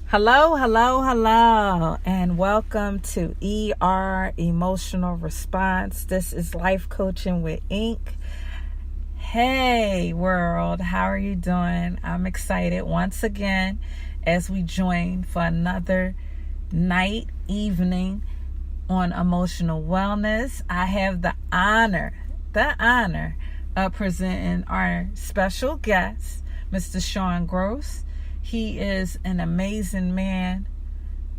Hello, hello, hello, and welcome to ER Emotional Response. This is Life Coaching with Inc. Hey, world, how are you doing? I'm excited once again as we join for another evening on emotional wellness. I have the honor of presenting our special guest, Mr. Shawn Gross. He is an amazing man,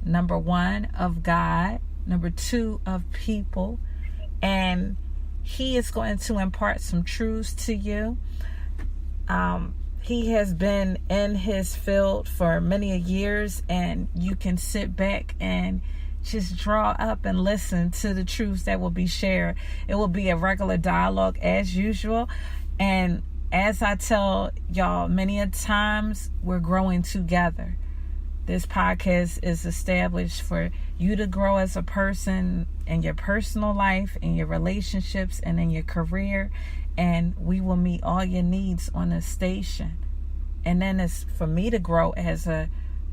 number one, of God, number two, of people, and he is going to impart some truths to you. He has been in his field for many years, and you can sit back and just draw up and listen to the truths that will be shared. It will be a regular dialogue as usual, and as I tell y'all many a times, we're growing together. This podcast is established for you to grow as a person in your personal life, in your relationships, and in your career. And we will meet all your needs on this station. And then it's for me to grow as a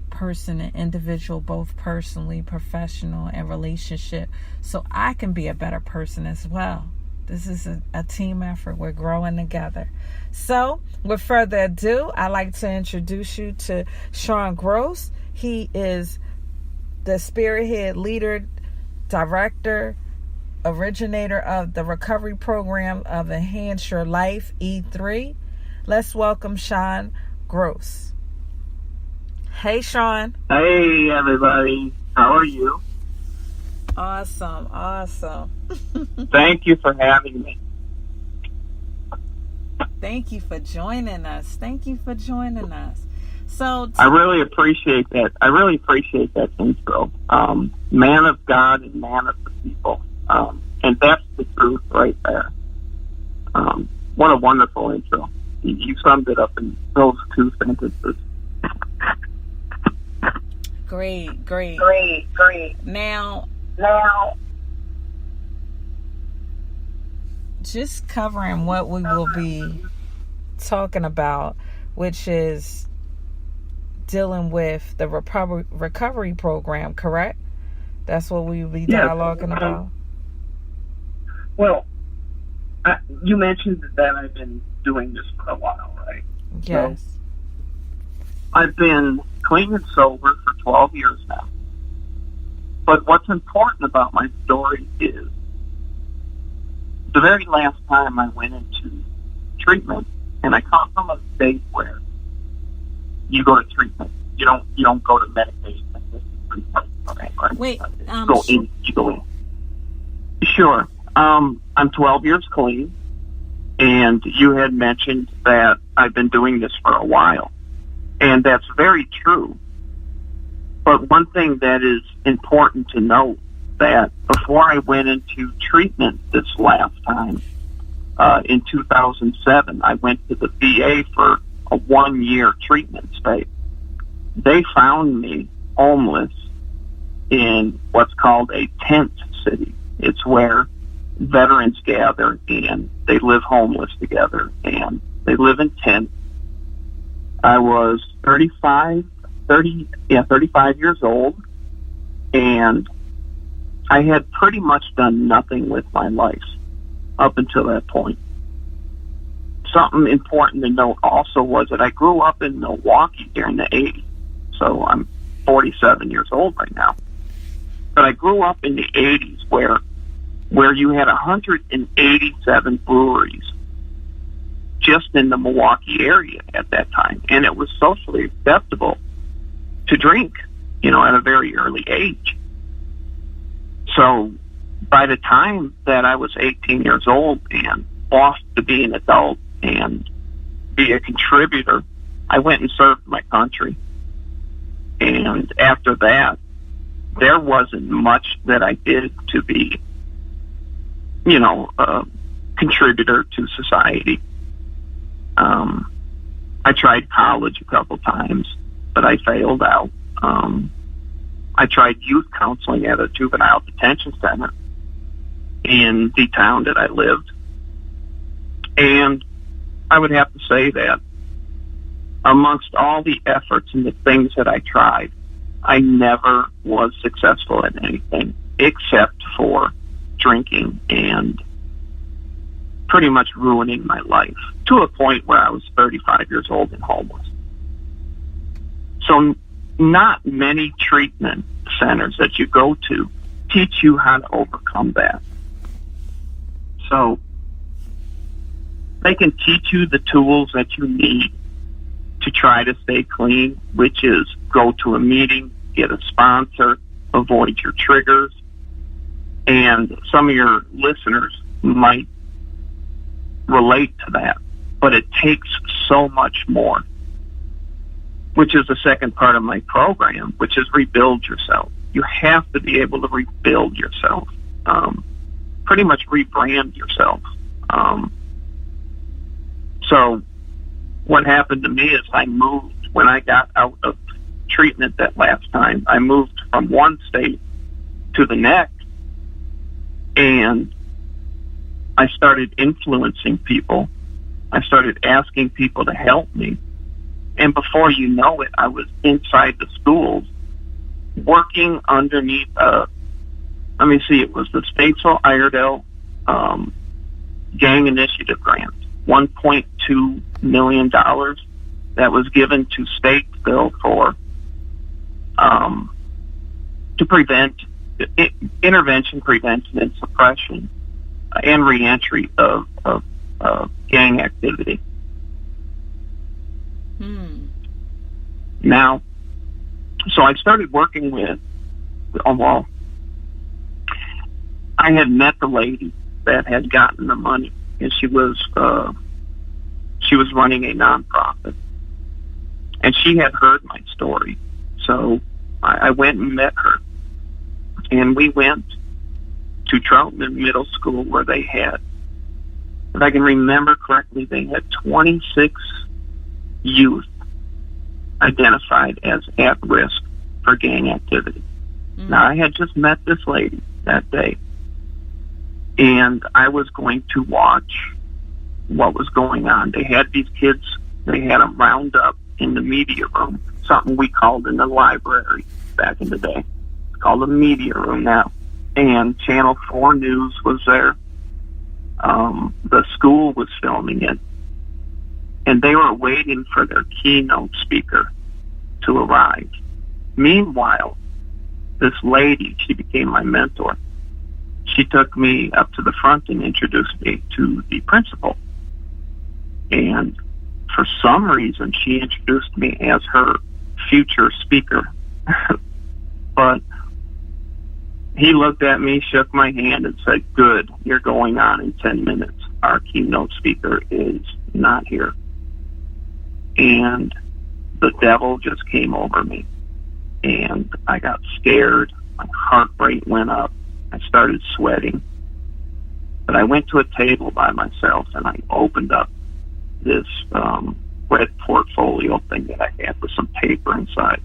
person and individual, both personally, professional, and relationship, so I can be a better person as well. This is a team effort. We're growing together. So, with further ado, I'd like to introduce you to Shawn Gross. He is the spearhead leader, director, originator of the recovery program of Enhance Your Life, E3. Let's welcome Shawn Gross. Hey, Shawn. Hey, everybody. How are you? Awesome. Thank you for having me. Thank you for joining us. So I really appreciate that intro. Man of God and man of the people. And that's the truth right there. What a wonderful intro. You summed it up in those two sentences. Great. Now, just covering what we will be talking about, which is dealing with the recovery program, correct? That's what we will be dialoguing about. Well, you mentioned that I've been doing this for a while, right? Yes. So, I've been clean and sober for 12 years now. But what's important about my story is the very last time I went into treatment, and I come from a state where you go to treatment. You don't go to medication. Right? Wait, you go in. Sure. I'm 12 years clean, and you had mentioned that I've been doing this for a while. And that's very true. But one thing that is important to note, that before I went into treatment this last time, in 2007, I went to the VA for a 1-year treatment stay. They found me homeless in what's called a tent city. It's where veterans gather and they live homeless together and they live in tents. I was 35 years old, and I had pretty much done nothing with my life up until that point. Something important to note also was that I grew up in Milwaukee during the 80s, so I'm 47 years old right now. But I grew up in the 80s where you had 187 breweries just in the Milwaukee area at that time, and it was socially acceptable to drink, at a very early age. So by the time that I was 18 years old and off to be an adult and be a contributor, I went and served my country. And after that, there wasn't much that I did to be, a contributor to society. I tried college a couple times, but I failed out. I tried youth counseling at a juvenile detention center in the town that I lived. And I would have to say that amongst all the efforts and the things that I tried, I never was successful at anything except for drinking and pretty much ruining my life to a point where I was 35 years old and homeless. So not many treatment centers that you go to teach you how to overcome that. So they can teach you the tools that you need to try to stay clean, which is go to a meeting, get a sponsor, avoid your triggers. And some of your listeners might relate to that, but it takes so much more, which is the second part of my program, which is rebuild yourself. You have to be able to rebuild yourself, pretty much rebrand yourself. So what happened to me is I moved. When I got out of treatment that last time, I moved from one state to the next, and I started influencing people. I started asking people to help me. And before you know it, I was inside the schools working underneath, it was the Statesville Iredell Gang Initiative Grant, $1.2 million that was given to Statesville for to prevent intervention, prevention, and suppression and reentry of gang activity. Now, so I started working with, I had met the lady that had gotten the money, and she was running a nonprofit, and she had heard my story. So I went and met her, and we went to Troutman Middle School, where they had, if I can remember correctly, they had 26 youth identified as at risk for gang activity. Now, I had just met this lady that day, and I was going to watch what was going on. They had these kids, they had them round up in the media room, something we called in the library back in the day. It's called the media room now. And Channel 4 News was there. The school was filming it. And they were waiting for their keynote speaker to arrive. Meanwhile, this lady, she became my mentor. She took me up to the front and introduced me to the principal. And for some reason, she introduced me as her future speaker. But he looked at me, shook my hand, and said, "Good, you're going on in 10 minutes. Our keynote speaker is not here." And the devil just came over me. And I got scared. My heart rate went up. I started sweating. But I went to a table by myself, and I opened up this red portfolio thing that I had with some paper inside.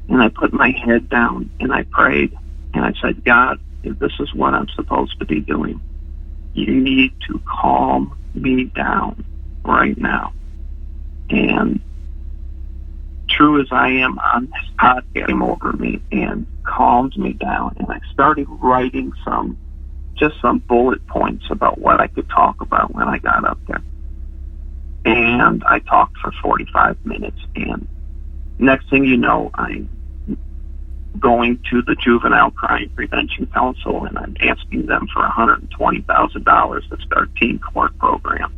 And I put my head down, and I prayed. And I said, "God, if this is what I'm supposed to be doing, you need to calm me down right now." And true as I am on this podcast, came over me and calmed me down. And I started writing some bullet points about what I could talk about when I got up there. And I talked for 45 minutes. And next thing you know, I'm going to the Juvenile Crime Prevention Council, and I'm asking them for $120,000 to start teen court program,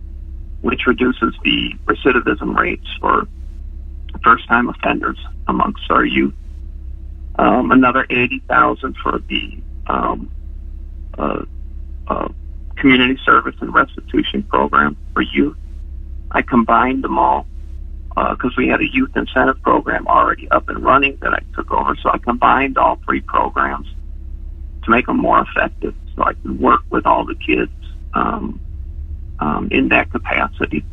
which reduces the recidivism rates for first-time offenders amongst our youth. Another $80,000 for the community service and restitution program for youth. I combined them all because we had a youth incentive program already up and running that I took over. So I combined all three programs to make them more effective, so I can work with all the kids in that capacity.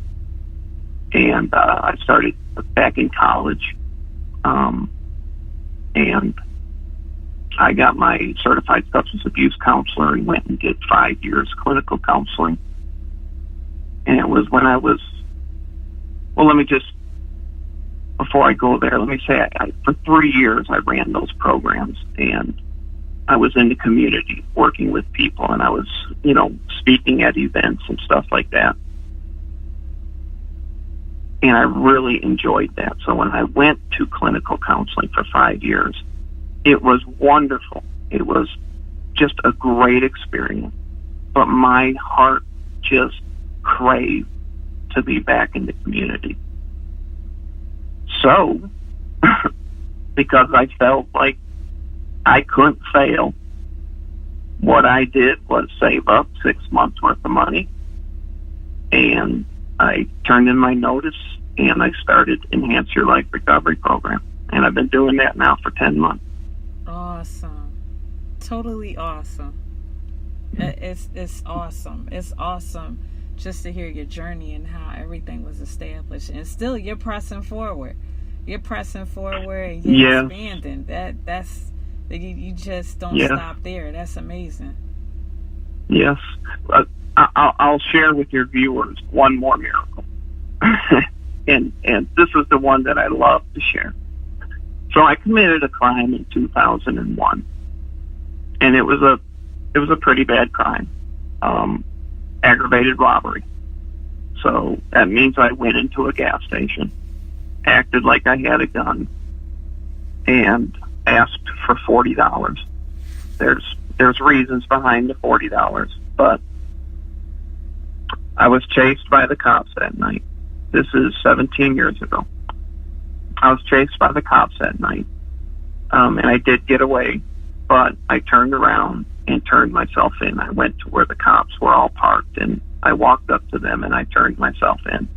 And I started back in college, and I got my certified substance abuse counselor and went and did 5 years clinical counseling. And it was when I was, let me just before I go there, let me say for 3 years I ran those programs, and I was in the community working with people, and I was, speaking at events and stuff like that. And I really enjoyed that. So when I went to clinical counseling for 5 years, it was wonderful. It was just a great experience. But my heart just craved to be back in the community. So, because I felt like I couldn't fail, what I did was save up 6 months worth of money, and I turned in my notice, and I started Enhance Your Life Recovery Program. And I've been doing that now for 10 months. Awesome. Totally awesome. It's awesome. It's awesome just to hear your journey and how everything was established. And still, you're pressing forward. You're pressing forward and you're expanding. That's you just don't stop there. That's amazing. Yes. I'll share with your viewers one more miracle. and this is the one that I love to share. So I committed a crime in 2001. And it was a pretty bad crime. Aggravated robbery. So that means I went into a gas station, acted like I had a gun, and asked for $40. There's reasons behind the $40, but I was chased by the cops that night. This is 17 years ago. I was chased by the cops that night, and I did get away, but I turned around and turned myself in. I went to where the cops were all parked, and I walked up to them, and I turned myself in.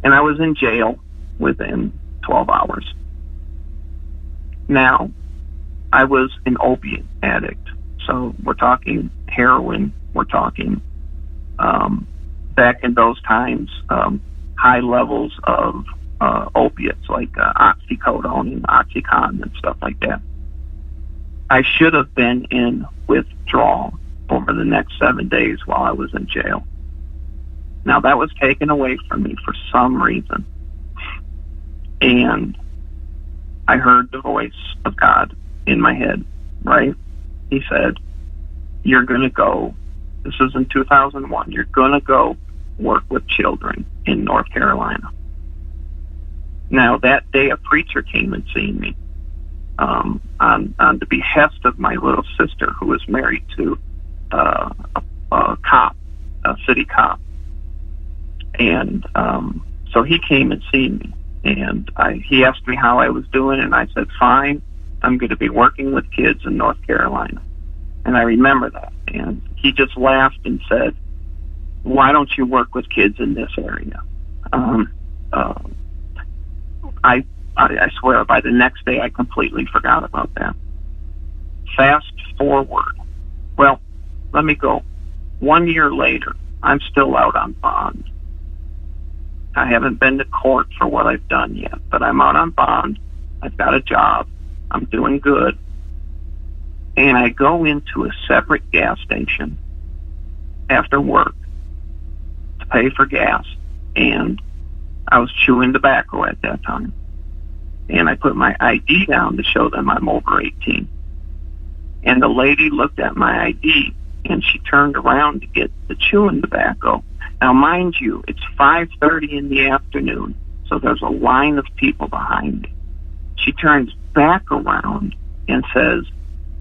And I was in jail within 12 hours. Now, I was an opiate addict. So we're talking heroin, we're talking, back in those times, high levels of opiates like oxycodone and Oxycontin and stuff like that. I should have been in withdrawal over the next 7 days while I was in jail. Now, that was taken away from me for some reason. And I heard the voice of God in my head, right? He said, you're going to go, this is in 2001, you're going to go work with children in North Carolina. Now, that day, a preacher came and seen me on the behest of my little sister, who was married to a cop, a city cop. And so he came and seen me. And he asked me how I was doing, and I said, fine, I'm going to be working with kids in North Carolina. And I remember that. And he just laughed and said, why don't you work with kids in this area? I swear, by the next day, I completely forgot about that. Fast forward. Well, let me go. 1 year later, I'm still out on bond. I haven't been to court for what I've done yet, but I'm out on bond. I've got a job. I'm doing good. And I go into a separate gas station after work to pay for gas. And I was chewing tobacco at that time. And I put my ID down to show them I'm over 18. And the lady looked at my ID, and she turned around to get the chewing tobacco. Now, mind you, it's 5:30 in the afternoon, so there's a line of people behind me. She turns back around and says,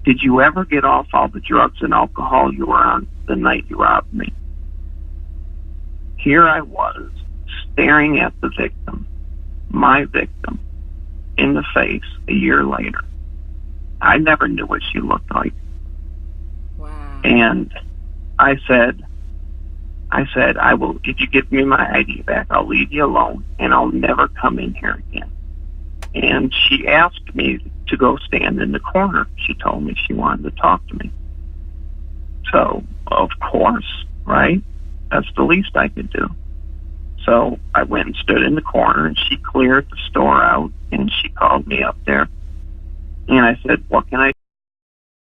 did you ever get off all the drugs and alcohol you were on the night you robbed me? Here I was, staring at the victim, my victim, in the face a year later. I never knew what she looked like. Wow. And I said, I will, if you give me my ID back, I'll leave you alone, and I'll never come in here again. And she asked me to go stand in the corner. She told me she wanted to talk to me. So, of course, right? That's the least I could do. So I went and stood in the corner, and she cleared the store out, and she called me up there. And I said, what can I